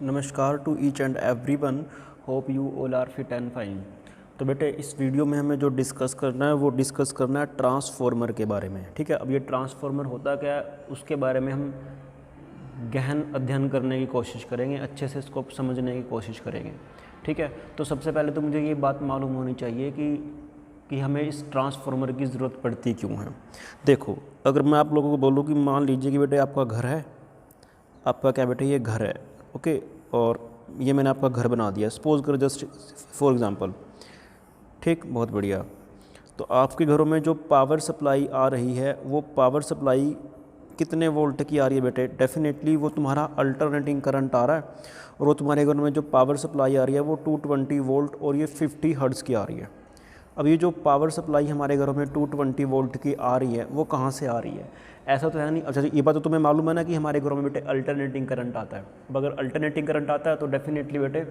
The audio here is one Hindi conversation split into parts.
नमस्कार to each and every one, hope you all are fit and fine. तो बेटे इस वीडियो में हमें जो डिस्कस करना है वो डिस्कस करना है ट्रांसफॉर्मर के बारे में। ठीक है, अब ये ट्रांसफॉर्मर होता क्या है उसके बारे में हम गहन अध्ययन करने की कोशिश करेंगे, अच्छे से इसको समझने की कोशिश करेंगे। ठीक है, तो सबसे पहले तो मुझे ये बात मालूम होनी चाहिए कि हमें इस ट्रांसफॉर्मर की ज़रूरत पड़ती क्यों है। देखो, अगर मैं आप लोगों को बोलूँ कि मान लीजिए कि बेटे आपका घर है, आपका क्या बेटे ये घर है, ओके, और ये मैंने आपका घर बना दिया, सपोज कर जस्ट फॉर एग्ज़ाम्पल। ठीक, बहुत बढ़िया। तो आपके घरों में जो पावर सप्लाई आ रही है वो पावर सप्लाई कितने वोल्ट की आ रही है बेटे? डेफिनेटली वो तुम्हारा अल्टरनेटिंग करंट आ रहा है, और वो तुम्हारे घरों में जो पावर सप्लाई आ रही है वो 220 वोल्ट और ये 50 हर्ट्ज़ की आ रही है। अब ये जो पावर सप्लाई हमारे घरों में 220 वोल्ट की आ रही है वो कहाँ से आ रही है? ऐसा तो है नहीं। अच्छा, ये बात तो तुम्हें मालूम है ना कि हमारे घरों में बेटे अल्टरनेटिंग करंट आता है। अब अगर अल्टरनेटिंग करंट आता है तो डेफिनेटली बेटे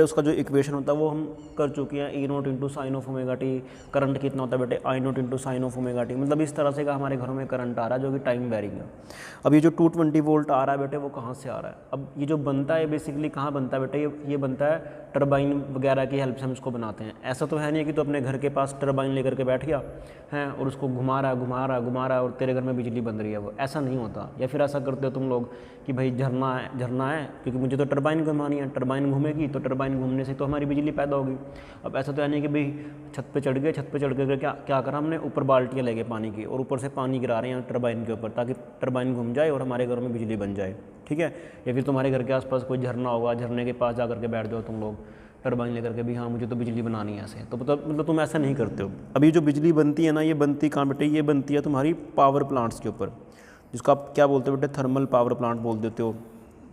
उसका जो इक्वेशन होता है वो हम कर चुके हैं, E nought into sine of omega T. Current कितना होता है बेटे? I nought into sine of omega T. मतलब इस तरह से का हमारे घरों में करंट आ रहा है जो कि टाइम वेरिंग है। अब ये जो 220 वोल्ट आ रहा है बेटे वो कहाँ से आ रहा है? अब ये जो बनता है बेसिकली कहाँ बनता है बेटे? ये बनता है टरबाइन वगैरह की हेल्प से हम इसको बनाते हैं। ऐसा तो है नहीं कि तो अपने घर के पास टरबाइन लेकर के बैठ गया है और उसको घुमा रहा है और तेरे घर में बिजली बन रही है। वो ऐसा नहीं होता। या फिर ऐसा करते हो तुम लोग कि भाई झरना है क्योंकि मुझे तो टरबाइन घुमानी है, टरबाइन घूमेगी तो टरबाइन घूमने से तो हमारी बिजली पैदा होगी। अब ऐसा तो है नहीं कि भाई छत पे चढ़ गए क्या करा हमने, ऊपर बाल्टियाँ लेके पानी की और ऊपर से पानी गिरा रहे हैं टरबाइन के ऊपर ताकि टरबाइन घूम जाए और हमारे घरों में बिजली बन जाए। ठीक है, या फिर तुम्हारे घर के आसपास कोई झरना होगा, झरने के पास जा करके बैठ जाओ तुम लोग टरबाइन लेकर के भी, हाँ मुझे तो बिजली बनानी है ऐसे। तो मतलब तुम ऐसा नहीं करते हो। अभी जो बिजली बनती है ना, ये बनती कहाँ बेटे? ये बनती है तुम्हारी पावर प्लांट्स के ऊपर, जिसको आप क्या बोलते हो बेटे? थर्मल पावर प्लांट बोल देते हो,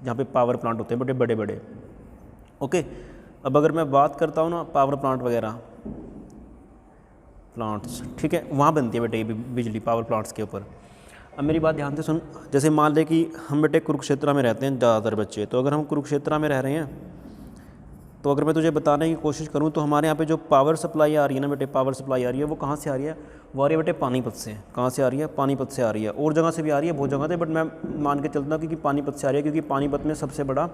जहाँ पे पावर प्लांट होते हैं बेटे बड़े बड़े। ओके, अब अगर मैं बात करता हूँ ना पावर प्लांट वगैरह प्लांट्स, ठीक है, वहाँ बनती है बेटे ये बिजली पावर प्लांट्स के ऊपर। अब मेरी बात ध्यान से सुन। जैसे मान ले कि हम बेटे कुरुक्षेत्र में रहते हैं ज़्यादातर बच्चे, तो अगर हम कुरुक्षेत्र में रह रहे हैं तो अगर मैं तुझे बताने की कोशिश करूं तो हमारे यहाँ पे जो पावर सप्लाई आ रही है ना बेटे, पावर सप्लाई आ रही है वो कहाँ से आ रही है? वो आ रही है बेटे पानीपत से। कहाँ से आ रही है? पानीपत से आ रही है। और जगह से भी आ रही है, बहुत जगह से, बट मैं मान के चलता हूँ क्योंकि पानीपत से आ रही है, क्योंकि पानीपत में सबसे बड़ा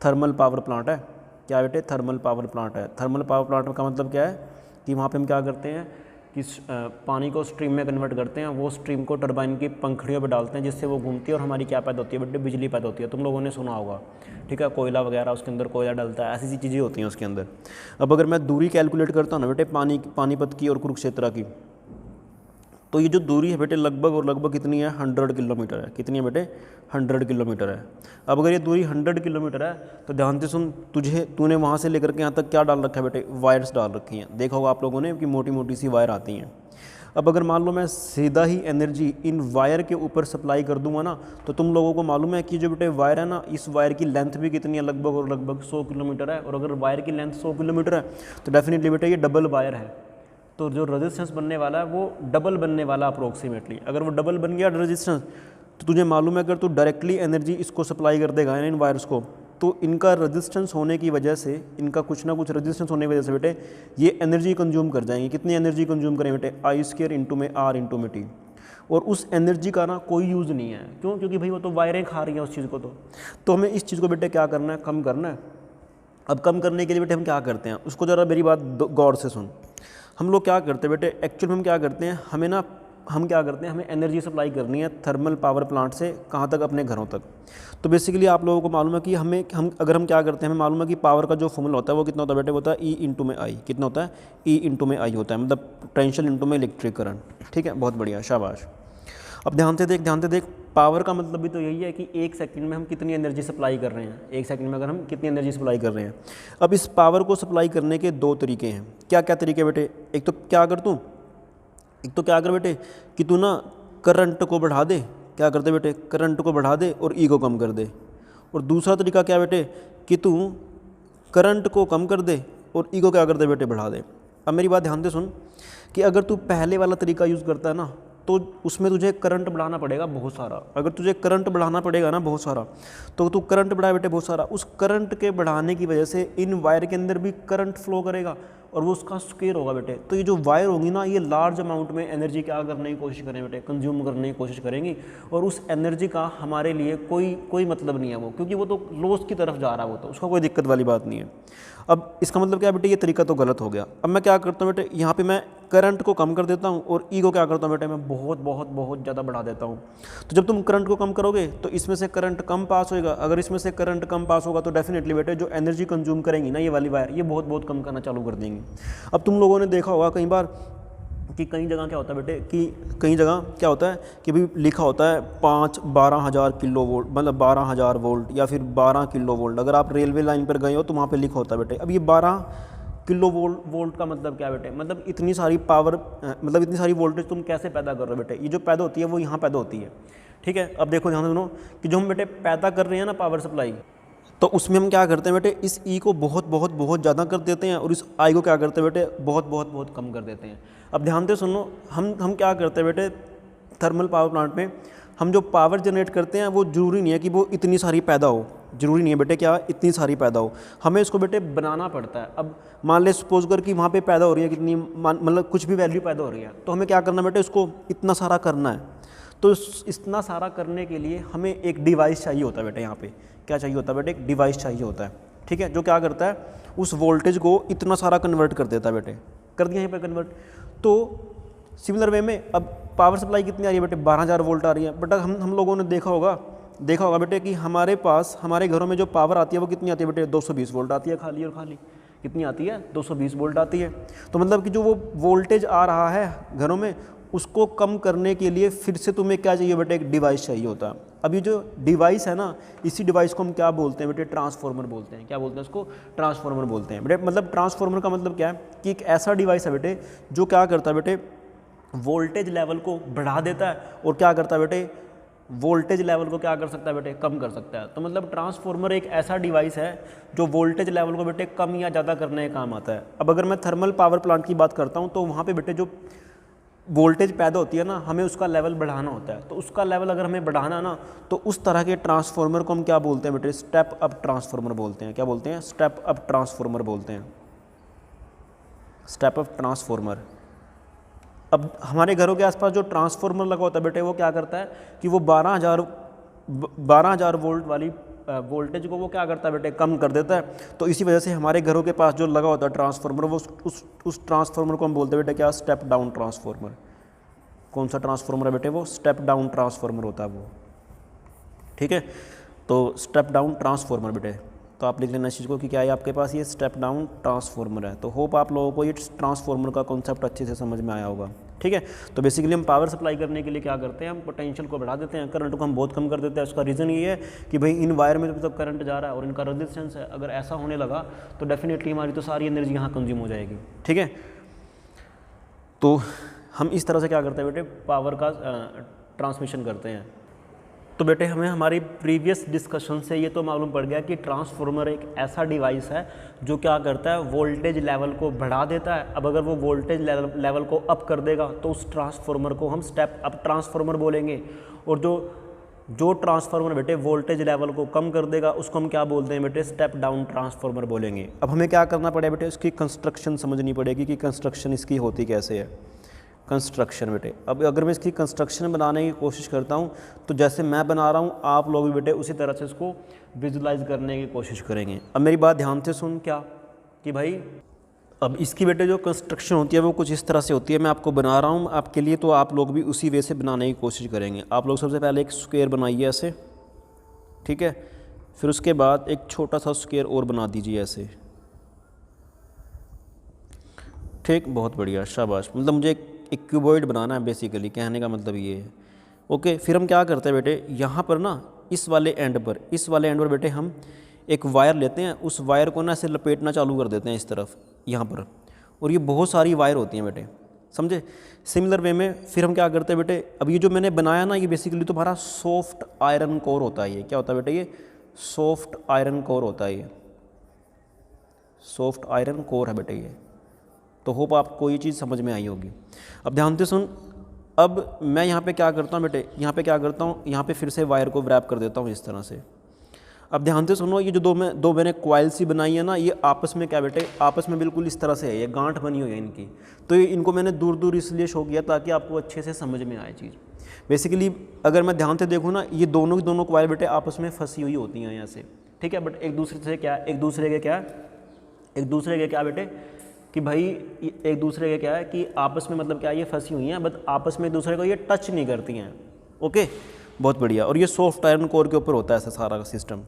थर्मल पावर प्लांट है। क्या बेटे? थर्मल पावर प्लांट है। थर्मल पावर प्लांट का मतलब क्या है कि वहाँ पर हम क्या करते हैं कि पानी को स्ट्रीम में कन्वर्ट करते हैं, वो स्ट्रीम को टरबाइन की पंखड़ियों पर डालते हैं जिससे वो घूमती है और हमारी क्या पैदा होती है बेटे? बिजली पैदा होती है। तुम लोगों ने सुना होगा, ठीक है, कोयला वगैरह उसके अंदर कोयला डलता है, ऐसी चीज़ें होती हैं उसके अंदर। अब अगर मैं दूरी कैलकुलेट करता हूँ ना बेटे पानीपत की और कुरुक्षेत्र की, तो ये जो दूरी है बेटे लगभग कितनी है? 100 किलोमीटर है। कितनी है बेटे? 100 किलोमीटर है। अब अगर ये दूरी 100 किलोमीटर है तो ध्यान से सुन, तूने वहाँ से लेकर के यहाँ तक क्या डाल रखा है बेटे? वायर्स डाल रखी हैं। देखा होगा आप लोगों ने कि मोटी मोटी सी वायर आती हैं। अब अगर मान लो मैं सीधा ही एनर्जी इन वायर के ऊपर सप्लाई कर दूंगा ना, तो तुम लोगों को मालूम है कि जो बेटे वायर है ना, इस वायर की लेंथ भी कितनी है? लगभग 100 किलोमीटर है। और अगर वायर की लेंथ 100 किलोमीटर है तो डेफिनेटली बेटे ये डबल वायर है, तो जो रेजिस्टेंस बनने वाला है वो डबल बनने वाला अप्रोक्सीमेटली। अगर वो डबल बन गया रेजिस्टेंस तो तुझे मालूम है अगर तू डायरेक्टली एनर्जी इसको सप्लाई कर देगा इन वायर्स को, तो इनका रेजिस्टेंस होने की वजह से, इनका कुछ ना कुछ रेजिस्टेंस होने की वजह से बेटे ये एनर्जी कंज्यूम कर जाएंगे। कितनी एनर्जी कंज्यूम करें बेटे? I² इंटू में R इंटू में T। और उस एनर्जी का ना कोई यूज़ नहीं है। क्यों? क्योंकि भाई वो तो वायरें खा रही हैं उस चीज़ को। तो हमें इस चीज़ को बेटे क्या करना है? कम करना है। अब कम करने के लिए बेटे हम क्या करते हैं, उसको ज़रा मेरी बात गौर से सुन। हम लोग क्या करते हैं बेटे? एक्चुअल में हम क्या करते हैं, हम क्या करते हैं, हमें एनर्जी सप्लाई करनी है थर्मल पावर प्लांट से कहाँ तक? अपने घरों तक। तो बेसिकली आप लोगों को मालूम है कि हम क्या करते हैं, हमें मालूम है कि पावर का जो फॉर्मूला होता है वो कितना होता है बेटे? होता है E इंटू में I। कितना होता है? E इंटू में I होता है, मतलब पोटेंशियल इंटू में इलेक्ट्रिक करंट। ठीक है, बहुत बढ़िया, शाबाश। अब ध्यान से देख, पावर का मतलब भी तो यही है कि 1 सेकंड में हम कितनी एनर्जी सप्लाई कर रहे हैं। 1 सेकंड में अगर हम कितनी एनर्जी सप्लाई कर रहे हैं। अब इस पावर को सप्लाई करने के 2 तरीके हैं। क्या क्या तरीके बेटे? एक तो क्या कर बेटे कि तू ना करंट को बढ़ा दे। क्या करते बेटे? करंट को बढ़ा दे और ई को कम कर दे। और दूसरा तरीका क्या बेटे कि तू करंट को कम कर दे और ई को क्या कर दे बेटे? बढ़ा दे। अब मेरी बात ध्यान से सुन कि अगर तू पहले वाला तरीका यूज़ करता है ना, तो उसमें तुझे करंट बढ़ाना पड़ेगा बहुत सारा। अगर तुझे करंट बढ़ाना पड़ेगा ना बहुत सारा, तो तू करंट बढ़ाए बेटे बहुत सारा, उस करंट के बढ़ाने की वजह से इन वायर के अंदर भी करंट फ्लो करेगा और वो उसका स्क्वायर होगा बेटे। तो ये जो वायर होगी ना, ये लार्ज अमाउंट में एनर्जी क्या करने की कोशिश करें बेटे, कंज्यूम करने की कोशिश करेंगी, और उस एनर्जी का हमारे लिए कोई मतलब नहीं है वो, क्योंकि वो तो लॉस की तरफ जा रहा है, वो तो उसका कोई दिक्कत वाली बात नहीं है। अब इसका मतलब क्या है बेटे, ये तरीका तो गलत हो गया। अब मैं क्या करता हूँ बेटे, यहाँ पे मैं करंट को कम कर देता हूँ और ई को क्या करता हूँ बेटे, मैं बहुत बहुत बहुत ज़्यादा बढ़ा देता हूँ। तो जब तुम करंट को कम करोगे तो इसमें से करंट कम पास होएगा। अगर इसमें से करंट कम पास होगा तो डेफिनेटली बेटे जो एनर्जी कंज्यूम करेंगी ना ये वाली वायर, ये बहुत बहुत कम करना चालू कर देंगी। अब तुम लोगों ने देखा होगा कई बार कि कई जगह क्या होता है बेटे, कि कई जगह क्या होता है कि भाई लिखा होता है 12,000 किलो वोल्ट, मतलब 12,000 वोल्ट या फिर 12 किलो वोल्ट। अगर आप रेलवे लाइन पर गए हो तो वहाँ पे लिखा होता है बेटे। अब ये 12 किलो वोल्ट का मतलब क्या है बेटे, मतलब इतनी सारी पावर, मतलब इतनी सारी वोल्टेज तुम कैसे पैदा कर रहे हो बेटे। ये जो पैदा होती है वो यहाँ पैदा होती है, ठीक है। अब देखो ध्यान से सुनो कि जो हम बेटे पैदा कर रहे हैं ना पावर सप्लाई, तो उसमें हम क्या करते हैं बेटे, इस ई को बहुत बहुत बहुत ज़्यादा कर देते हैं और इस आई को क्या करते हैं बेटे, बहुत बहुत बहुत कम कर देते हैं। अब ध्यान से सुनो, हम क्या करते हैं बेटे, थर्मल पावर प्लांट में हम जो पावर जनरेट करते हैं वो ज़रूरी नहीं है कि वो इतनी सारी पैदा हो, ज़रूरी नहीं है बेटे क्या इतनी सारी पैदा हो, हमें इसको बेटे बनाना पड़ता है। अब मान ले सपोज कर कि वहाँ पे पैदा हो रही है कितनी, मतलब कुछ भी वैल्यू पैदा हो रही है, तो हमें क्या करना बेटे, उसको इतना सारा करना है। तो इतना सारा करने के लिए हमें एक डिवाइस चाहिए होता है बेटे। यहाँ पे क्या चाहिए होता है बेटे, एक डिवाइस चाहिए होता है, ठीक है, जो क्या करता है उस वोल्टेज को इतना सारा कन्वर्ट कर देता है बेटे। कर दिया यहाँ पे कन्वर्ट। तो सिमिलर वे में अब पावर सप्लाई कितनी आ रही है बेटे, 12,000 वोल्ट आ रही है। बट हम लोगों ने देखा होगा बेटे कि हमारे पास हमारे घरों में जो पावर आती है वो कितनी आती है बेटे, 220 वोल्ट आती है खाली और खाली। कितनी आती है, 220 वोल्ट आती है। तो मतलब कि जो वो वोल्टेज आ रहा है घरों में उसको कम करने के लिए फिर से तुम्हें क्या चाहिए बेटे, एक डिवाइस चाहिए होता है। अब ये जो डिवाइस है ना, इसी डिवाइस को हम क्या बोलते हैं बेटे, ट्रांसफार्मर बोलते हैं। क्या बोलते हैं उसको, ट्रांसफार्मर बोलते हैं बेटे। मतलब ट्रांसफार्मर का मतलब क्या है कि एक ऐसा डिवाइस है बेटे जो क्या करता है बेटे, वोल्टेज लेवल को बढ़ा देता है और क्या करता है बेटे, वोल्टेज लेवल को क्या कर सकता है बेटे, कम कर सकता है। तो मतलब ट्रांसफार्मर एक ऐसा डिवाइस है जो वोल्टेज लेवल को बेटे कम या ज़्यादा करने का काम आता है। अब अगर मैं थर्मल पावर प्लांट की बात करता हूँ तो वहाँ पे बेटे जो वोल्टेज पैदा होती है ना, हमें उसका लेवल बढ़ाना होता है। तो उसका लेवल अगर हमें बढ़ाना ना, तो उस तरह के ट्रांसफार्मर को हम क्या बोलते हैं बेटे, स्टेप अप ट्रांसफार्मर बोलते हैं। क्या बोलते हैं, स्टेप अप ट्रांसफार्मर बोलते हैं, स्टेप अप ट्रांसफार्मर। अब हमारे घरों के आसपास जो ट्रांसफार्मर लगा होता है बेटे, वो क्या करता है कि वो 12,000 वोल्ट वाली वोल्टेज को वो क्या करता है बेटे, कम कर देता है। तो इसी वजह से हमारे घरों के पास जो लगा होता है ट्रांसफार्मर, वो उस ट्रांसफार्मर को हम बोलते हैं बेटे क्या, स्टेप डाउन ट्रांसफार्मर। कौन सा ट्रांसफार्मर है बेटे, वो स्टेप डाउन ट्रांसफार्मर होता है वो, ठीक है। तो स्टेप डाउन ट्रांसफार्मर बेटे, तो आप लिख लेना इस चीज़ को कि क्या है आपके पास, ये स्टेप डाउन ट्रांसफार्मर है। तो होप आप लोगों को ये ट्रांसफार्मर का कॉन्सेप्ट अच्छे से समझ में आया होगा, ठीक है। तो बेसिकली हम पावर सप्लाई करने के लिए क्या करते हैं, हम पोटेंशियल को बढ़ा देते हैं, करंट को हम बहुत कम कर देते हैं। उसका रीज़न ये है कि भाई इन वायर में जब तक करंट जा रहा है और इनका रेजिस्टेंस है, अगर ऐसा होने लगा तो डेफिनेटली हमारी तो सारी एनर्जी यहाँ कंज्यूम हो जाएगी, ठीक है। तो हम इस तरह से क्या करते हैं बेटे, पावर का ट्रांसमिशन करते हैं। तो बेटे हमें हमारी प्रीवियस डिस्कशन से ये तो मालूम पड़ गया कि ट्रांसफार्मर एक ऐसा डिवाइस है जो क्या करता है, वोल्टेज लेवल को बढ़ा देता है। अब अगर वो वोल्टेज लेवल को अप कर देगा तो उस ट्रांसफार्मर को हम स्टेप अप ट्रांसफार्मर बोलेंगे, और जो ट्रांसफार्मर बेटे वोल्टेज लेवल को कम कर देगा उसको हम क्या बोलते हैं बेटे, स्टेप डाउन ट्रांसफार्मर बोलेंगे। अब हमें क्या करना पड़ेगा बेटे, इसकी कंस्ट्रक्शन समझनी पड़ेगी कि कंस्ट्रक्शन इसकी होती कैसे है। कंस्ट्रक्शन बेटे, अब अगर मैं इसकी कंस्ट्रक्शन बनाने की कोशिश करता हूँ तो जैसे मैं बना रहा हूँ आप लोग भी बेटे उसी तरह से इसको विजुलाइज करने की कोशिश करेंगे। अब मेरी बात ध्यान से सुन, क्या कि भाई अब इसकी बेटे जो कंस्ट्रक्शन होती है वो कुछ इस तरह से होती है। मैं आपको बना रहा हूँ आपके लिए, तो आप लोग भी उसी वे से बनाने की कोशिश करेंगे। आप लोग सबसे पहले एक स्क्वायर बनाइए ऐसे, ठीक है। फिर उसके बाद एक छोटा सा स्क्वायर और बना दीजिए ऐसे, ठीक, बहुत बढ़िया, शाबाश। मतलब मुझे एक क्यूबॉइड बनाना है बेसिकली, कहने का मतलब ये है, ओके। फिर हम क्या करते हैं बेटे, यहाँ पर ना इस वाले एंड पर बेटे हम एक वायर लेते हैं, उस वायर को ना ऐसे लपेटना चालू कर देते हैं इस तरफ यहाँ पर, और ये बहुत सारी वायर होती हैं बेटे, समझे। सिमिलर वे में फिर हम क्या करते हैं बेटे, अब ये जो मैंने बनाया ना ये बेसिकली तुम्हारा सॉफ्ट आयरन कोर होता है। ये क्या होता है बेटे, ये सॉफ्ट आयरन कोर होता है, ये सॉफ्ट आयरन कोर है बेटे ये। तो होप आपको ये चीज़ समझ में आई होगी। अब ध्यान से सुन, अब मैं यहाँ पे क्या करता हूँ बेटे, यहाँ पे क्या करता हूँ, यहाँ पे फिर से वायर को रैप कर देता हूँ इस तरह से। अब ध्यान से सुनो, ये जो दो मैंने कॉइल सी बनाई है ना, ये आपस में क्या बेटे, आपस में बिल्कुल इस तरह से है, ये गांठ बनी हुई है इनकी। तो ये इनको मैंने दूर दूर इसलिए शो किया ताकि आपको अच्छे से समझ में आए चीज़। बेसिकली अगर मैं ध्यान से देखूँ ना, ये दोनों की दोनों कॉइल बेटे आपस में फंसी हुई होती हैं यहाँ से, ठीक है। बट एक दूसरे से क्या, एक दूसरे के क्या बेटे कि भाई एक दूसरे के क्या है कि आपस में मतलब क्या, ये फंसी हुई हैं, बट आपस में एक दूसरे को ये टच नहीं करती हैं। ओके, बहुत बढ़िया। और ये सॉफ्ट आयरन कोर के ऊपर होता है ऐसा सारा सिस्टम।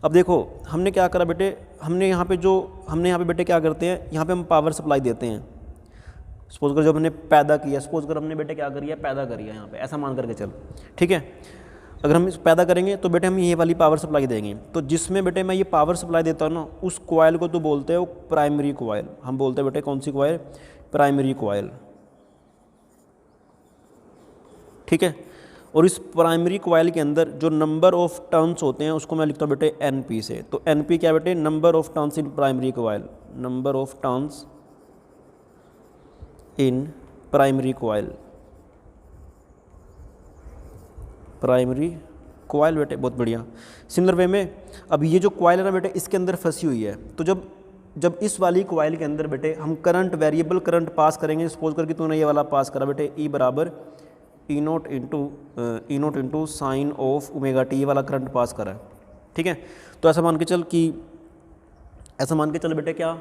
अब देखो हमने क्या करा बेटे, हमने यहाँ पे बेटे क्या करते हैं, यहाँ पे हम पावर सप्लाई देते हैं। सपोज कर जब हमने पैदा किया, सपोज कर हमने बेटे क्या करिए, पैदा करिए यहाँ पे, ऐसा मान करके चल, ठीक है। अगर हम पैदा करेंगे तो बेटे हम ये वाली पावर सप्लाई देंगे। तो जिसमें बेटे मैं ये पावर सप्लाई देता हूँ ना, उस कॉइल को तो बोलते हैं प्राइमरी कॉइल। हम बोलते हैं बेटे कौन सी कॉइल, प्राइमरी कॉइल, ठीक है। और इस प्राइमरी कॉइल के अंदर जो नंबर ऑफ टर्न्स होते हैं उसको मैं लिखता हूँ बेटे NP से। तो NP क्या बेटे, number of turns in primary coil, number of turns in primary coil, primary coil बेटे, बहुत बढ़िया। सिमिलर वे में अब ये जो कॉइल है ना बेटे, इसके अंदर फंसी हुई है। तो जब इस वाली कॉइल के अंदर बेटे हम करंट, वेरिएबल करंट पास करेंगे, सपोज करके तूने ये वाला पास करा बेटे, E बराबर E nought into sine of omega T, वाला करंट पास करा है, ठीक है। तो ऐसा मान के चल बेटे क्या,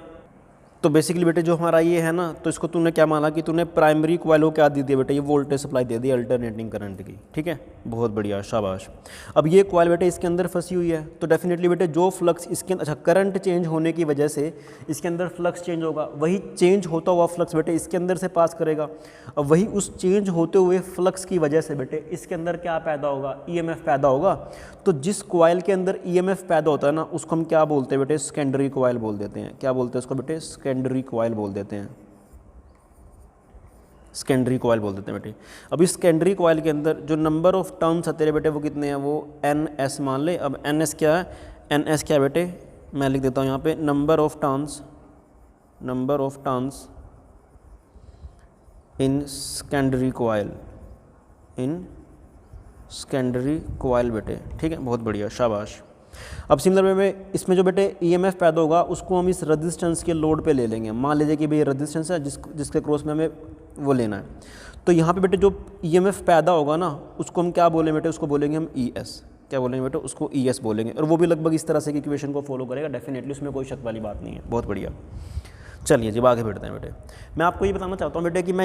तो बेसिकली बेटे जो हमारा ये है ना, तो इसको तूने क्या माना कि तूने प्राइमरी कॉइल को क्या दी थी बेटे, ये वोल्टेज सप्लाई दे दी अल्टरनेटिंग करंट की, ठीक है। बहुत बढ़िया, शाबाश। अब ये कॉइल बेटे इसके अंदर फंसी हुई है, तो डेफिनेटली बेटे जो फ्लक्स इसके अच्छा करंट चेंज होने की वजह से इसके अंदर फ्लक्स चेंज होगा, वही चेंज होता हुआ फ्लक्स बेटे इसके अंदर से पास करेगा। अब वही उस चेंज होते हुए फ्लक्स की वजह से बेटे इसके अंदर क्या पैदा होगा, EMF पैदा होगा। तो जिस कॉइल के अंदर EMF पैदा होता है ना, उसको हम क्या बोलते हैं बेटे, सेकेंडरी कॉइल बोल देते हैं। क्या बोलते हैं उसको बेटे, सेकेंडरी कॉइल बोल देते हैं, सेकेंडरी कॉइल बोल देते हैं बेटे। अब इस सेकेंडरी कॉइल के अंदर जो नंबर ऑफ टर्न्स है तेरे बेटे वो कितने हैं, वो NS मान ले। अब NS क्या है, NS क्या है बेटे, मैं लिख देता हूँ यहाँ पे, number of turns in secondary coil, in secondary coil बेटे, ठीक है। बहुत बढ़िया, शाबाश। अब सिमिलर वे में इसमें जो बेटे EMF पैदा होगा उसको हम इस रेजिस्टेंस के लोड पे ले लेंगे। मान लीजिए कि भाई रेजिस्टेंस है जिसके क्रॉस में हमें वो लेना है। तो यहाँ पे बेटे जो EMF पैदा होगा ना, उसको हम क्या बोलेंगे बेटे, उसको बोलेंगे हम ES। क्या बोलेंगे बेटे, उसको ES बोलेंगे। और वो भी लगभग इस तरह से इक्वेशन को फॉलो करेगा डेफिनेटली, उसमें कोई शक वाली बात नहीं है। बहुत बढ़िया, चलिए जब आगे बढ़ते हैं बेटे। मैं आपको ये बताना चाहता हूँ बेटे कि मैं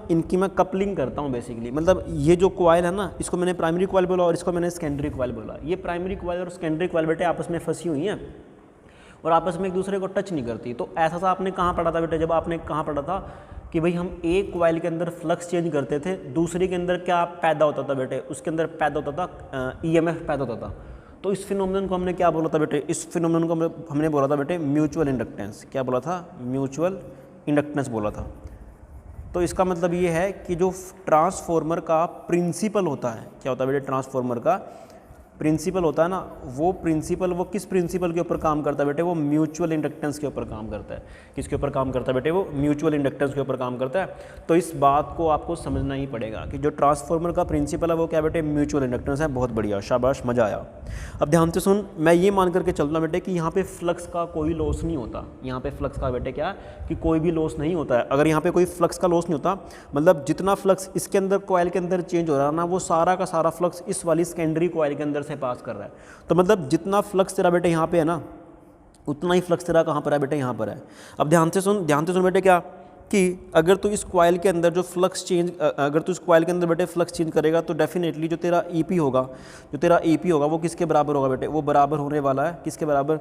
इनकी मैं कपलिंग करता हूँ बेसिकली। मतलब ये जो कॉइल है ना, इसको मैंने प्राइमरी कॉइल बोला और इसको मैंने सेकेंडरी कॉइल बोला। ये प्राइमरी कॉइल और सेकेंडरी कॉइल बेटे आपस में फंसी हुई हैं और आपस में एक दूसरे को टच नहीं करती। तो ऐसा सा आपने कहाँ पढ़ा था बेटे, जब आपने कहाँ पढ़ा था कि भाई हम एक कॉइल के अंदर फ्लक्स चेंज करते थे, दूसरे के अंदर क्या पैदा होता था बेटे, उसके अंदर पैदा होता था EMF पैदा होता था। तो इस फिनोमेनन को हमने क्या बोला था बेटे, इस फिनोमेनन को हमने बोला था बेटे म्यूचुअल इंडक्टेंस। क्या बोला था, म्यूचुअल इंडक्टेंस बोला था। तो इसका मतलब ये है कि जो ट्रांसफॉर्मर का प्रिंसिपल होता है, क्या होता है बेटे, ट्रांसफॉर्मर का प्रिंसिपल होता है ना, वो प्रिंसिपल वो किस प्रिंसिपल के ऊपर काम करता है बेटे, वो म्यूचुअल इंडक्टेंस के ऊपर काम करता है। किसके ऊपर काम करता है बेटे, वो म्यूचुअल इंडक्टेंस के ऊपर काम करता है। तो इस बात को आपको समझना ही पड़ेगा कि जो ट्रांसफॉर्मर का प्रिंसिपल है वो क्या बेटे, म्यूचुअल इंडक्टेंस है। बहुत बढ़िया, शाबाश, मजा आया। अब ध्यान से सुन, मैं ये मान करके चलता हूँ बेटे कि यहाँ पे फ्लक्स का कोई लॉस नहीं होता। यहाँ पे फ्लक्स का बेटे क्या कि कोई भी लॉस नहीं होता है। अगर यहाँ पे कोई फ्लक्स का लॉस नहीं होता, मतलब जितना फ्लक्स इसके अंदर कॉइल के अंदर चेंज हो रहा है ना, वो सारा का सारा फ्लक्स इस वाली सेकेंडरी कॉइल के अंदर से पास कर रहा है। तो मतलब जितना फ्लक्स तेरा बेटे यहाँ पे है ना, उतना ही फ्लक्स तेरा कहाँ पर है बेटे, यहाँ पर है। अब ध्यान से सुन बेटे क्या कि अगर तू इस कॉइल के अंदर जो फ्लक्स चेंज, अगर तू इस कॉइल के अंदर बेटे फ्लक्स चेंज करेगा तो डेफिनेटली जो तेरा EP होगा वो किसके बराबर होगा बेटे, वो बराबर होने वाला है, किसके बराबर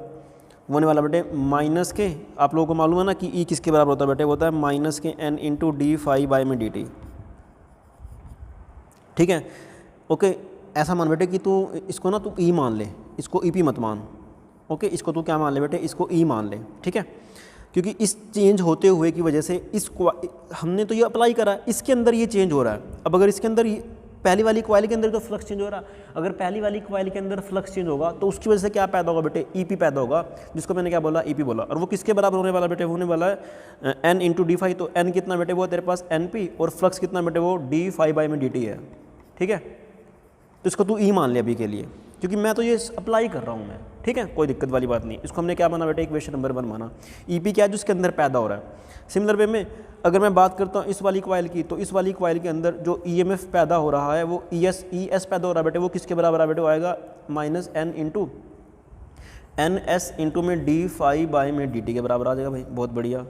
होने वाला बेटे, माइनस के। आप लोगों को मालूम है ना कि E किसके बराबर होता है बेटे, वो होता है माइनस के N into D phi by में dt, ठीक है। ओके, ऐसा मान बेटे कि तू इसको ना तू E मान ले, इसको EP मत मान। ओके, इसको तू क्या मान ले बेटे, इसको E मान ले, ठीक है। क्योंकि इस चेंज होते हुए की वजह से हमने तो ये अप्लाई करा, इसके अंदर ये चेंज हो रहा है। अब अगर इसके अंदर पहली वाली कॉइल के अंदर तो फ्लक्स चेंज हो रहा है। अगर पहली वाली कॉइल के अंदर फ्लक्स चेंज होगा तो उसकी वजह से क्या पैदा होगा बेटे, ईपी पैदा होगा, जिसको मैंने क्या बोला, ईपी बोला। और वो किसके बराबर होने वाला बेटे, होने वाला है एन इंटू डी फाई। तो एन कितना बेटे, वो तेरे पास एन पी, और फ्लक्स कितना बेटे, वो डी फाई बाई में डी टी है। ठीक है, तो इसको तू ई मान ले अभी के लिए, क्योंकि मैं तो ये अप्लाई कर रहा हूँ मैं। ठीक है, कोई दिक्कत वाली बात नहीं। इसको हमने क्या माना बेटे, इक्वेशन नंबर 1 माना। ईपी क्या है, जो इसके अंदर पैदा हो रहा है। सिमिलर वे में अगर मैं बात करता हूँ इस वाली कॉइल की, तो इस वाली कॉइल के अंदर जो ईएमएफ पैदा हो रहा है वो ईएस पैदा हो रहा है बेटे, वो किसके बराबर है बेटे, वो आएगा minus N into N S into में डी फाई बाई में डी टी के बराबर आ जाएगा भाई। बहुत बढ़िया,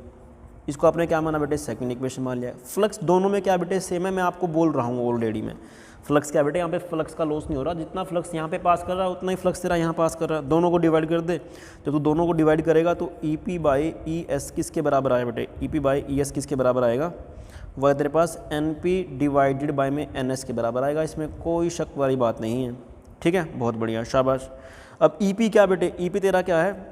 इसको आपने क्या माना बेटे, सेकंड इक्वेशन मान लिया। फ्लक्स दोनों में क्या बेटे, सेम है। मैं आपको बोल रहा हूँ ऑलरेडी में, फ्लक्स क्या बेटे, यहाँ पे फ्लक्स का लॉस नहीं हो रहा। जितना फ्लक्स यहाँ पे पास कर रहा है उतना ही फ्लक्स तेरा यहाँ पास कर रहा है। दोनों को डिवाइड कर दे, जब तू दोनों को डिवाइड करेगा तो ई पी बाई ई एस किसके बराबर आएगा बेटे, ई पी बाई ई एस किसके बराबर आएगा, वह तेरे पास एन पी डिवाइडेड बाई में एन एस के बराबर आएगा। इसमें कोई शक वाली बात नहीं है। ठीक है, बहुत बढ़िया, शाबाश। अब ई पी क्या बेटे, ई पी तेरा क्या है,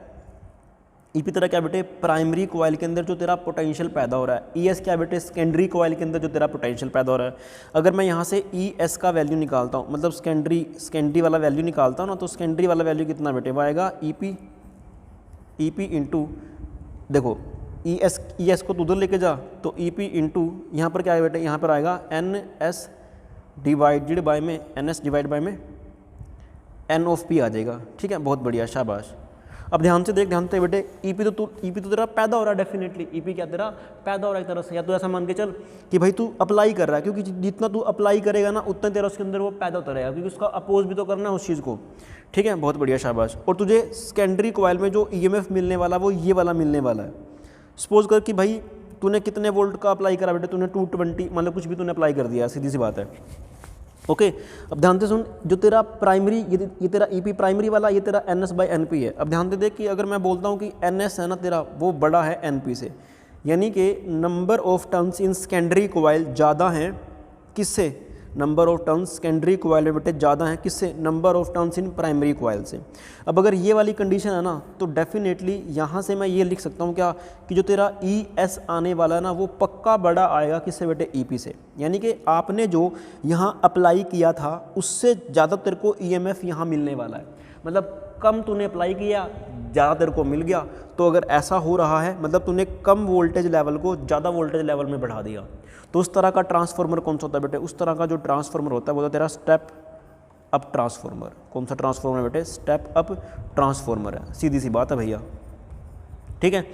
ईपी तेरा क्या बेटे, प्राइमरी कॉइल के अंदर जो तेरा पोटेंशियल पैदा हो रहा है। ईएस क्या बेटे, सेकेंडरी कॉइल के अंदर जो तेरा पोटेंशियल पैदा हो रहा है। अगर मैं यहाँ से ईएस का वैल्यू निकालता हूँ, मतलब सेकेंडरी वाला वैल्यू निकालता हूँ ना, तो सेकेंडरी वाला वैल्यू कितना बेटे, वो आएगा ईपी इंटू, देखो ईएस को तो उधर लेके जा, तो ईपी इंटू यहाँ पर क्या है बेटे, यहाँ पर आएगा एन एस डिवाइडेड बाय में एन एस डिवाइड बाय में एन ऑफ पी आ जाएगा। ठीक है, बहुत बढ़िया, शाबाश। अब ध्यान से देख, ध्यान से बेटे, ईपी तो तेरा पैदा हो रहा है डेफिनेटली। ईपी क्या तेरा पैदा हो रहा है एक तरह से, या तो ऐसा मान के चल कि भाई तू अप्लाई कर रहा है, क्योंकि जितना तू अप्लाई करेगा ना उतना तेरा उसके अंदर वो पैदा होता रहेगा, क्योंकि उसका अपोज भी तो करना है उस चीज़ को। ठीक है, बहुत बढ़िया, शाबाश। और तुझे सेकेंडरी कॉइल में जो ईएमएफ मिलने वाला वो ये वाला मिलने वाला है। सपोज कर कि भाई तूने कितने वोल्ट का अप्लाई करा बेटे, तूने 220 मतलब कुछ भी तूने अप्लाई कर दिया, सीधी सी बात है। ओके, अब ध्यान से सुन, जो तेरा प्राइमरी ये तेरा ईपी प्राइमरी वाला, ये तेरा एनएस बाई एनपी है। अब ध्यान से देख कि अगर मैं बोलता हूँ कि एनएस है ना तेरा, वो बड़ा है एनपी से, यानी कि number of turns in secondary coil ज़्यादा हैं किससे, number of turns secondary coil में बेटे ज़्यादा हैं किससे, number of turns in primary coil से। अब अगर ये वाली कंडीशन है ना, तो डेफिनेटली यहाँ से मैं ये लिख सकता हूँ क्या, कि जो तेरा ई एस आने वाला है ना, वो पक्का बड़ा आएगा किससे बेटे, ईपी से। यानी कि आपने जो यहाँ अप्लाई किया था उससे ज़्यादा तेरे को ईएमएफ यहाँ मिलने वाला है। मतलब कम तूने अप्लाई किया, ज़्यादा तेरे को मिल गया। तो अगर ऐसा हो रहा है, मतलब तूने कम वोल्टेज लेवल को ज़्यादा वोल्टेज लेवल में बढ़ा दिया। तो उस तरह का ट्रांसफार्मर कौन सा होता है बेटे, उस तरह का जो ट्रांसफार्मर होता है वो तो तेरा स्टेप अप ट्रांसफार्मर। कौन सा ट्रांसफार्मर है बेटे, स्टेप अप ट्रांसफार्मर है, सीधी सी बात है भैया। ठीक है,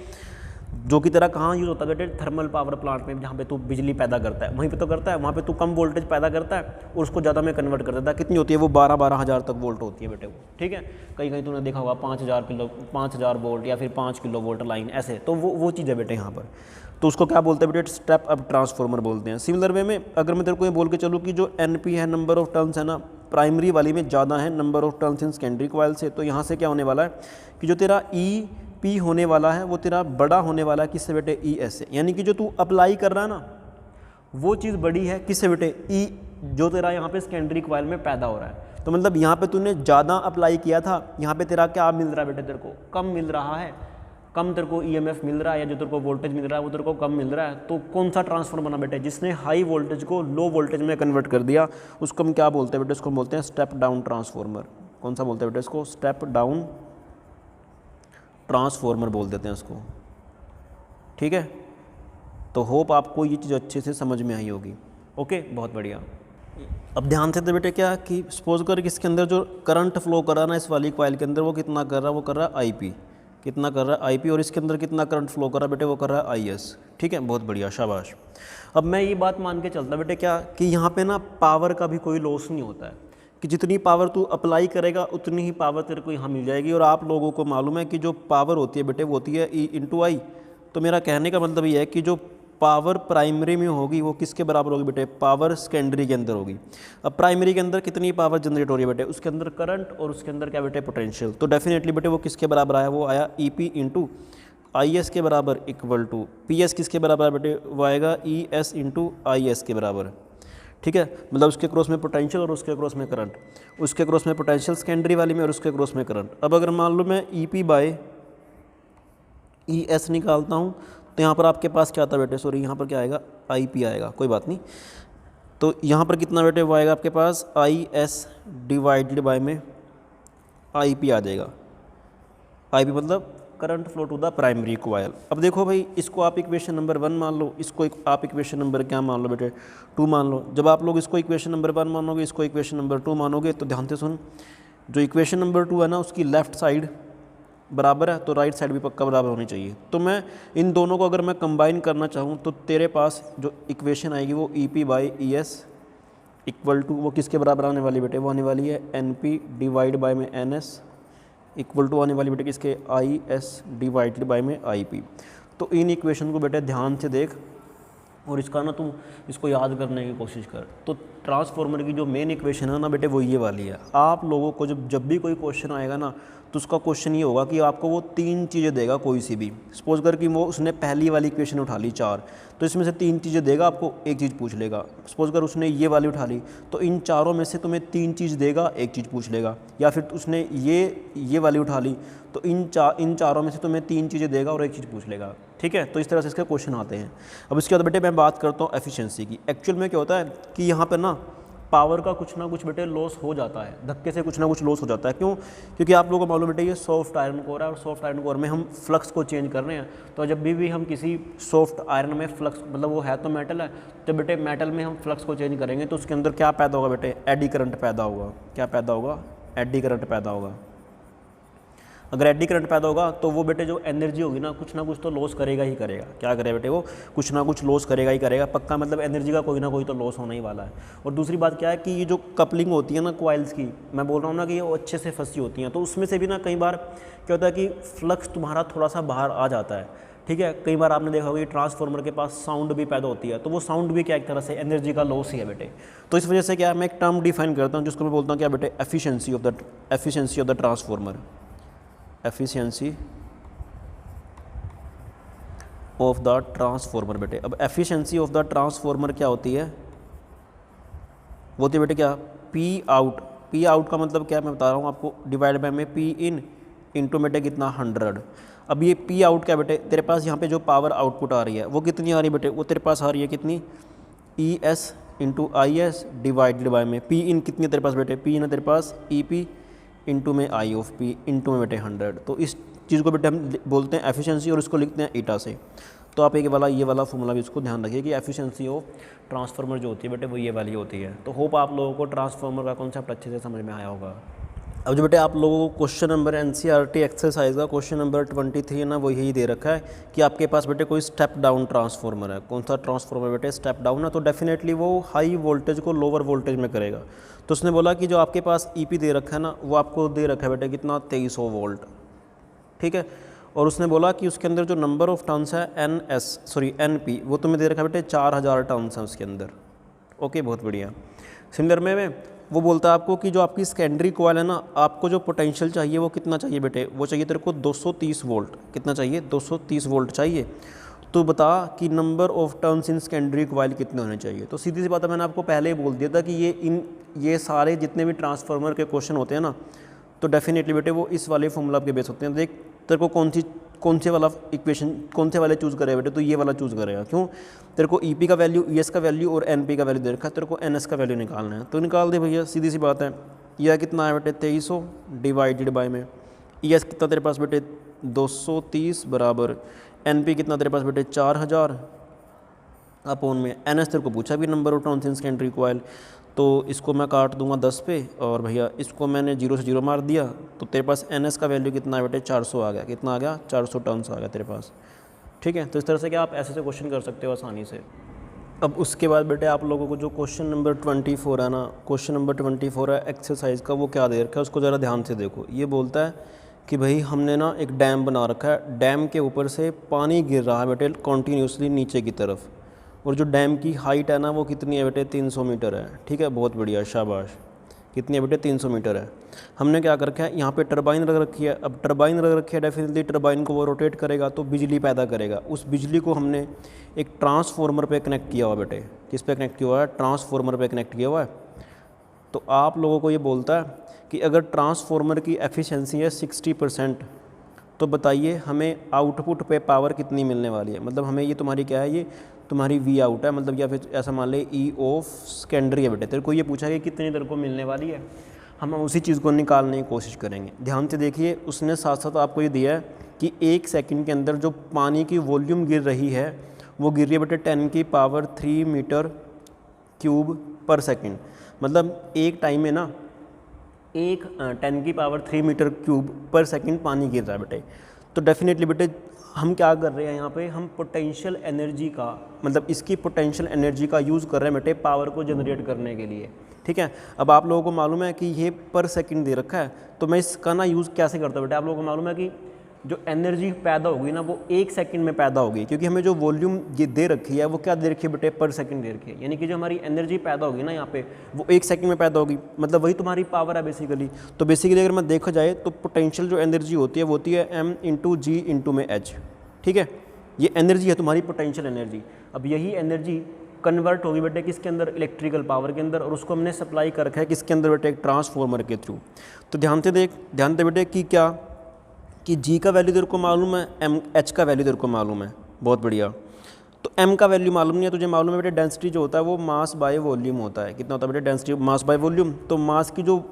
जो कि तेरा कहाँ यूज़ होता है बेटे, थर्मल पावर प्लांट में, जहाँ पे तू बिजली पैदा करता है वहीं पे तो करता है। वहाँ पे तू कम वोल्टेज पैदा करता है और उसको ज़्यादा में कन्वर्ट कर देता है। कितनी होती है वो, 12 हज़ार तक वोल्ट होती है बेटे वो। ठीक है, कहीं कहीं तूने देखा होगा 5,000 वोल्ट या फिर 5 किलो वोल्ट लाइन ऐसे, तो वो चीज़ है बेटे यहाँ पर। तो उसको क्या बोलते हैं बेटे, स्टेप अप ट्रांसफार्मर बोलते हैं। सिमिलर वे में अगर मैं तेरे को ये बोल के चलूँ कि जो एनपी है, नंबर ऑफ टर्न्स है ना, प्राइमरी वाली में ज़्यादा है number of turns in secondary coil से, तो यहाँ से क्या होने वाला है कि जो तेरा ई पी होने वाला है वो तेरा बड़ा होने वाला है किससे बेटे, ई एस से। यानी कि जो तू अप्लाई कर रहा है ना, वो चीज़ बड़ी है किससे बेटे, ई, जो तेरा यहाँ पे सेकेंडरी कॉइल में पैदा हो रहा है। तो मतलब यहाँ पे तूने ज़्यादा अप्लाई किया था, यहाँ पे तेरा क्या मिल रहा है बेटे, तेरे को कम मिल रहा है, कम तेरे को ईएमएफ मिल रहा है, या जो तेरे को वोल्टेज मिल रहा है वो तेरे को कम मिल रहा है। तो कौन सा ट्रांसफार्मर बना बेटे, जिसने हाई वोल्टेज को लो वोल्टेज में कन्वर्ट कर दिया, उसको हम क्या बोलते हैं बेटे, उसको बोलते हैं स्टेप डाउन ट्रांसफार्मर। कौन सा बोलते हैं बेटे, इसको स्टेप डाउन ट्रांसफार्मर बोल देते हैं उसको। ठीक है, तो होप आपको ये चीज़ अच्छे से समझ में आई होगी। ओके, बहुत बढ़िया। अब ध्यान से दे बेटे क्या कि सपोज कर कि इसके अंदर जो करंट फ्लो कर रहा है ना इस वाली कॉइल के अंदर, वो कितना कर रहा है, वो कर रहा है आईपी। कितना कर रहा है, आईपी। और इसके अंदर कितना करंट फ्लो कर रहा है बेटे, वो कर रहा है आईएस। ठीक है, बहुत बढ़िया, शाबाश। अब मैं ये बात मान के चलता बेटे क्या कि यहाँ पे ना पावर का भी कोई लॉस नहीं होता है, कि जितनी पावर तू अप्लाई करेगा उतनी ही पावर तेरे को यहाँ मिल जाएगी। और आप लोगों को मालूम है कि जो पावर होती है बेटे वो होती है ई इंटू आई। तो मेरा कहने का मतलब ये है कि जो पावर प्राइमरी में होगी वो किसके बराबर होगी बेटे, पावर सेकेंडरी के अंदर होगी। अब प्राइमरी के अंदर कितनी पावर जनरेट हो रही है बेटे, उसके अंदर करंट और उसके अंदर क्या बेटे, पोटेंशियल। तो डेफिनेटली बेटे वो किसके बराबर आया, वो आया E P into I S के बराबर इक्वल टू पी एस किसके बराबर है बेटे, वो आएगा E S into I S के बराबर। ठीक है, मतलब उसके क्रॉस में पोटेंशियल और उसके क्रॉस में करंट, उसके क्रॉस में पोटेंशियल सेकेंडरी वाली में और उसके क्रॉस में करंट। अब अगर मान लो मैं E P by E S निकालता हूँ तो यहाँ पर आपके पास क्या आता है बेटे, सॉरी यहाँ पर क्या आएगा, आई पी आएगा, कोई बात नहीं। तो यहाँ पर कितना बेटे वो आएगा आपके पास आई एस डिवाइडेड बाय में आई पी आ जाएगा। आई पी मतलब current flow to the primary coil. अब देखो भाई, इसको आप इक्वेशन नंबर 1 मान लो, इसको आप इक्वेशन नंबर क्या मान लो बेटे 2 मान लो। जब आप लोग इसको इक्वेशन नंबर 1 मानोगे, इसको इक्वेशन नंबर 2 मानोगे, तो ध्यान से सुन, जो इक्वेशन नंबर 2 है ना उसकी लेफ्ट साइड बराबर है तो राइट साइड भी पक्का बराबर होनी चाहिए। तो मैं इन दोनों को अगर मैं कंबाइन करना चाहूँ तो तेरे पास जो इक्वेशन आएगी वो E P by E S equal to वो किसके बराबर आने वाली बेटे, वो आने वाली है एन पी डिवाइड बाई में एन एस इक्वल टू आने वाली बेटे किसके आई एस डिवाइडेड बाई में आई पी। तो इन इक्वेशन को बेटे ध्यान से देख और इसका ना तुम इसको याद करने की कोशिश कर। तो ट्रांसफार्मर की जो मेन इक्वेशन है ना बेटे वो ये वाली है। आप लोगों को जब भी कोई क्वेश्चन आएगा ना तो उसका क्वेश्चन ये होगा कि आपको वो 3 चीज़ें देगा कोई सी भी। सपोज कर कि वो उसने पहली वाली इक्वेशन उठा ली 4, तो इसमें से 3 चीज़ें देगा, आपको एक चीज़ पूछ लेगा। सपोज कर उसने ये वाली उठा ली तो इन चारों में से तुम्हें 3 चीज़ देगा, एक चीज़ पूछ लेगा। या फिर उसने ये वाली उठा ली तो इन चारों में से तुम्हें 3 चीज़ें देगा और एक चीज़ पूछ लेगा। ठीक है, तो इस तरह से इसके क्वेश्चन आते हैं। अब इसके बाद बेटे मैं बात करता हूँ एफिशिएंसी की। एक्चुअल में क्या होता है कि यहाँ पर ना पावर का कुछ ना कुछ बेटे लॉस हो जाता है, धक्के से कुछ ना कुछ लॉस हो जाता है। क्यों? क्योंकि आप लोगों को मालूम बेटे ये सॉफ्ट आयरन कोर है और सॉफ्ट आयरन कोर में हम फ्लक्स को चेंज कर रहे हैं। तो जब भी हम किसी सॉफ्ट आयरन में फ्लक्स, मतलब वो है तो मेटल है, तो बेटे मेटल में हम फ्लक्स को चेंज करेंगे तो उसके अंदर क्या पैदा होगा बेटे, एडी करंट पैदा होगा। क्या पैदा होगा? एडी करंट पैदा होगा। अगर एडी करंट पैदा होगा तो वो बेटे जो एनर्जी होगी ना कुछ तो लॉस करेगा ही करेगा। क्या करेगा बेटे? वो कुछ ना कुछ लॉस करेगा ही करेगा पक्का, मतलब एनर्जी का कोई ना कोई तो लॉस होना ही वाला है। और दूसरी बात क्या है कि ये जो कपलिंग होती है ना कॉइल्स की, मैं बोल रहा हूँ ना कि ये अच्छे से फंसी होती हैं, तो उसमें से भी ना कई बार क्या होता है कि फ्लक्स तुम्हारा थोड़ा सा बाहर आ जाता है। ठीक है, कई बार आपने देखा होगा कि ट्रांसफार्मर के पास साउंड भी पैदा होती है, तो वो साउंड भी क्या एक तरह से एनर्जी का लॉस ही है बेटे। तो इस वजह से क्या है, मैं एक टर्म डिफाइन करता हूँ जिसको मैं बोलता हूँ क्या बेटे, efficiency of the transformer. Efficiency of the transformer बेटे। अब एफिशिएंसी ऑफ द ट्रांसफार्मर क्या होती है? वो होती है बेटे क्या, पी आउट। पी आउट का मतलब क्या मैं बता रहा हूँ आपको, डिवाइड बाय में पी इन इंटू बेटे कितना 100। अब ये पी आउट क्या बेटे, तेरे पास यहाँ पे जो पावर आउटपुट आ रही है वो कितनी आ रही है बेटे, वो तेरे पास आ रही है कितनी, E S into I S divided by में पी इन कितनी है तेरे पास बेटे, पी इन है तेरे पास ई पी इंटू में आई ऑफ पी इंटू में बेटे 100। तो इस चीज़ को बेटे हम बोलते हैं एफिशिएंसी और इसको लिखते हैं ईटा से। तो आप ये वाला फॉर्मूला भी इसको ध्यान रखिए कि एफिशिएंसी ऑफ ट्रांसफार्मर जो होती है बेटे वो ये वाली होती है। तो होप आप लोगों को ट्रांसफार्मर का कॉन्सेप्ट अच्छे से समझ में आया होगा। अब जो बेटे आप लोगों को क्वेश्चन नंबर एनसीईआरटी एक्सरसाइज का क्वेश्चन नंबर 23 है ना, वो यही दे रखा है कि आपके पास बेटे कोई स्टेप डाउन ट्रांसफार्मर है। कौन सा ट्रांसफार्मर बेटे? स्टेप डाउन है, तो डेफिनेटली वो हाई वोल्टेज को लोअर वोल्टेज में करेगा। तो उसने बोला कि जो आपके पास ईपी दे रखा है ना वो आपको दे रखा है बेटे कितना, 2300 वोल्ट। ठीक है, और उसने बोला कि उसके अंदर जो नंबर ऑफ टर्न्स है एनपी वो तुम्हें दे रखा है बेटे 4000 टर्न्स हैं उसके अंदर। ओके, बहुत बढ़िया। सिमिलर में वो बोलता है आपको कि जो आपकी सेकेंडरी कॉइल है ना, आपको जो पोटेंशियल चाहिए वो कितना चाहिए बेटे, वो चाहिए तेरे को 230 वोल्ट। कितना चाहिए? 230 वोल्ट चाहिए। तो बता कि number of turns in secondary coil कितने होने चाहिए। तो सीधी सी बात है, मैंने आपको पहले ही बोल दिया था कि ये सारे जितने भी ट्रांसफार्मर के क्वेश्चन होते हैं ना, तो डेफिनेटली बेटे वो इस वाले फॉर्मूला पे बेस होते हैं। देख तेरे को कौन से वाला इक्वेशन, कौन से वाले चूज़ करेगा बेटे, तो ये वाला चूज़ करेगा। क्यों? तेरे को ईपी का वैल्यू, ईएस का वैल्यू और एनपी का वैल्यू दे रखा है, तेरे को एनएस का वैल्यू निकालना है। तो निकाल दे भैया, सीधी सी बात है। यह कितना है बेटे, 2300 डिवाइडेड बाय में ईएस कितना तेरे पास बेटे 230 बराबर एनपी कितना तेरे पास बेटे 4000 अपोन में एनएस। तेरे को पूछा भी number of turns in secondary coil, तो इसको मैं काट दूंगा 10 पे और भैया इसको मैंने 0 से 0 मार दिया, तो तेरे पास एनएस का वैल्यू कितना है बेटे 400 आ गया। कितना आ गया? 400 टर्न्स आ गया तेरे पास। ठीक है, तो इस तरह से क्या आप ऐसे से क्वेश्चन कर सकते हो आसानी से। अब उसके बाद बेटे आप लोगों को जो क्वेश्चन नंबर 24 है ना, क्वेश्चन नंबर 24 है एक्सरसाइज का, वो क्या दे रखा है उसको ज़रा ध्यान से देखो। ये बोलता है कि भाई हमने ना एक डैम बना रखा है, डैम के ऊपर से पानी गिर रहा है बेटे कॉन्टीन्यूसली नीचे की तरफ, और जो डैम की हाइट है ना वो कितनी है बेटे 300 मीटर है। ठीक है, बहुत बढ़िया, शाबाश। कितनी है बेटे 300 मीटर है। हमने क्या कर रखा है, यहाँ पे टरबाइन रख रखी है। अब टरबाइन रख रखी है, डेफिनेटली टरबाइन को वो रोटेट करेगा तो बिजली पैदा करेगा। उस बिजली को हमने एक ट्रांसफार्मर पे कनेक्ट किया हुआ बेटे। किस पे कनेक्ट किया हुआ है? ट्रांसफार्मर पे कनेक्ट किया हुआ है। तो आप लोगों को ये बोलता है कि अगर ट्रांसफार्मर की एफिशिएंसी है 60%, तो बताइए हमें आउटपुट पे पावर कितनी मिलने वाली है। मतलब हमें ये तुम्हारी क्या है, ये तुम्हारी वी आउट है, मतलब या फिर ऐसा मान ले ई ऑफ सेकेंडरी है बेटे। तेरे को ये पूछा कि कितनी तेरे को मिलने वाली है, हम उसी चीज़ को निकालने की कोशिश करेंगे। ध्यान से देखिए, उसने साथ साथ आपको ये दिया है कि 1 सेकंड के अंदर जो पानी की वॉल्यूम गिर रही है वो गिर रही है बेटे 10 की पावर 3 मीटर क्यूब पर सेकंड। मतलब एक टाइम में ना 10 की पावर 3 मीटर क्यूब पर सेकंड पानी गिर रहा है बेटे। तो डेफिनेटली बेटे हम क्या कर रहे हैं यहाँ पे, हम पोटेंशियल एनर्जी का, मतलब इसकी पोटेंशियल एनर्जी का यूज़ कर रहे हैं बेटे पावर को जनरेट करने के लिए। ठीक है, अब आप लोगों को मालूम है कि ये पर सेकंड दे रखा है, तो मैं इसका ना यूज़ कैसे करता हूँ बेटे। आप लोगों को मालूम है कि जो एनर्जी पैदा होगी ना वो 1 सेकंड में पैदा होगी, क्योंकि हमें जो वॉल्यूम ये दे रखी है वो क्या दे रखी है बेटे, पर सेकंड दे रखी है। यानी कि जो हमारी एनर्जी पैदा होगी ना यहाँ पे वो 1 सेकंड में पैदा होगी, मतलब वही तुम्हारी पावर है बेसिकली। तो बेसिकली अगर मैं देखा जाए तो पोटेंशियल जो एनर्जी होती है वो होती है m इंटू जी इंटू में h। ठीक है, ये एनर्जी है तुम्हारी पोटेंशियल एनर्जी। अब यही एनर्जी कन्वर्ट होगी बेटे किसके अंदर, इलेक्ट्रिकल पावर के अंदर, और उसको हमने सप्लाई कर रखा है किसके अंदर बेटे, एक ट्रांसफॉर्मर के थ्रू। तो ध्यान दे बेटे कि क्या कि जी का वैल्यू तेरे को मालूम है, एम एच का वैल्यू तेरे को मालूम है, बहुत बढ़िया। तो एम का वैल्यू मालूम नहीं है तुझे, मालूम है बेटे डेंसिटी जो होता है वो मास बाय वॉल्यूम होता है। कितना होता है बेटे, डेंसिटी मास बाय वॉल्यूम। तो मास की जो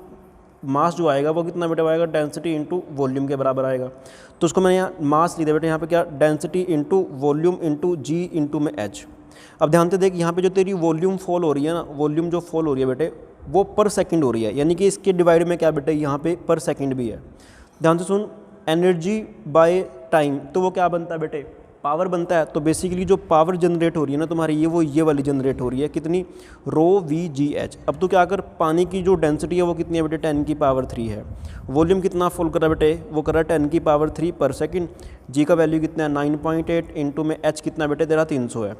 मास जो आएगा वो कितना बेटे आएगा, डेंसिटी इंटू वॉल्यूम के बराबर आएगा। तो उसको मैंने यहाँ मास लिया बेटे, यहाँ पे क्या, डेंसिटी इंटू वॉल्यूम इंटू जी इंटू में एच। अब ध्यान से देख, यहाँ पे जो तेरी वॉल्यूम फॉल हो रही है ना, वॉल्यूम जो फॉल हो रही है बेटे वो पर सेकंड हो रही है, यानी कि इसके डिवाइड में क्या बेटे यहाँ पे पर सेकंड भी है। ध्यान से सुन, एनर्जी बाय टाइम तो वो क्या बनता है बेटे, पावर बनता है। तो बेसिकली जो पावर जनरेट हो रही है ना तुम्हारी ये वाली जनरेट हो रही है, कितनी, रो वी जी एच। अब तो क्या कर, पानी की जो डेंसिटी है वो कितनी है बेटे, 10 की पावर 3 है। वॉल्यूम कितना फुल कर रहा है बेटे, वो कर रहा है 10 की पावर 3 पर सेकंड। जी का वैल्यू कितना है 9.8 इंटू में एच कितना बेटे तेरा 300 है।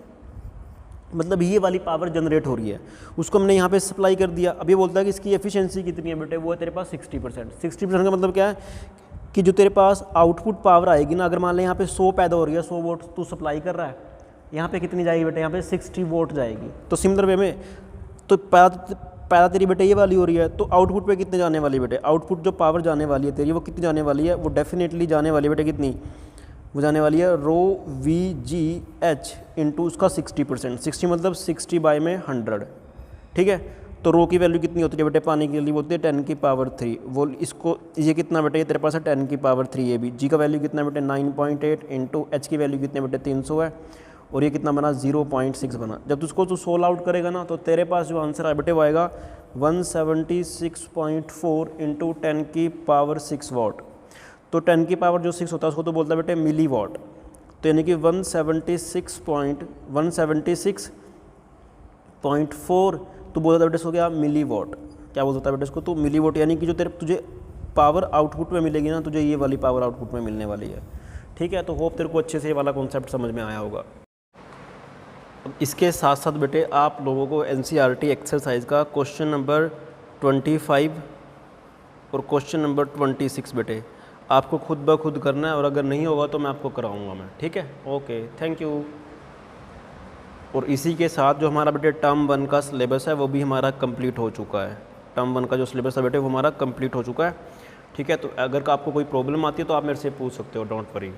मतलब ये वाली पावर जनरेट हो रही है, उसको हमने यहाँ पे सप्लाई कर दिया। अब ये बोलता है कि इसकी एफिशिएंसी कितनी है बेटे, वो है तेरे पास 60%। 60% का मतलब क्या है कि जो तेरे पास आउटपुट पावर आएगी ना, अगर मान लें यहाँ पे 100 पैदा हो रही है, 100 वोट तू सप्लाई कर रहा है, यहाँ पे कितनी जाएगी बेटे, यहाँ पे 60 वोट जाएगी। तो सिमिलर वे में तो पैदा तेरी बेटे ये वाली हो रही है, तो आउटपुट पे कितने जाने वाली बेटे, आउटपुट जो पावर जाने वाली है तेरी वो कितनी जाने वाली है, वो डेफिनेटली जाने वाली है बेटे कितनी, वो जाने वाली है रो वी जी एच इंटू उसका 60%। 60 मतलब 60 बाय में 100। ठीक है, तो रो की वैल्यू कितनी होती है बेटे, पानी के लिए होती है 10 की पावर 3। वो इसको ये कितना बेटे, ये तेरे पास है 10 की पावर 3 ये भी। जी का वैल्यू कितना बेटे 9.8 इंटू एच की वैल्यू कितने बेटे 300 है, और ये कितना बना 0.6 बना। जब उसको तू सोल्व आउट करेगा ना तो तेरे पास जो आंसर है बेटे वो आएगा 176.4 इंटू 10 की पावर 6 वॉट। तो 10 की पावर जो 6 होता है उसको तो बोलता है बेटे मिली वॉट। तो यानी कि 176.4 तो बोलता है बेटे इसको क्या, मिली वॉट। क्या बोलता है बेटे इसको, तो मिली वॉट, यानी कि जो तेरे तुझे पावर आउटपुट में मिलेगी ना, तुझे ये वाली पावर आउटपुट में मिलने वाली है। ठीक है, तो होप तेरे को अच्छे से ये वाला कॉन्सेप्ट समझ में आया होगा। अब इसके साथ साथ बेटे आप लोगों को NCERT एक्सरसाइज का क्वेश्चन नंबर 25 और क्वेश्चन नंबर 26 बेटे आपको खुद ब खुद करना है, और अगर नहीं होगा तो मैं आपको कराऊंगा मैं। ठीक है, ओके, थैंक यू। और इसी के साथ जो हमारा बेटे टर्म 1 का सिलेबस है वो भी हमारा कंप्लीट हो चुका है। टर्म 1 का जो सिलेबस है बेटे वो हमारा कंप्लीट हो चुका है। ठीक है, तो अगर आपको कोई प्रॉब्लम आती है तो आप मेरे से पूछ सकते हो, डोंट वरी।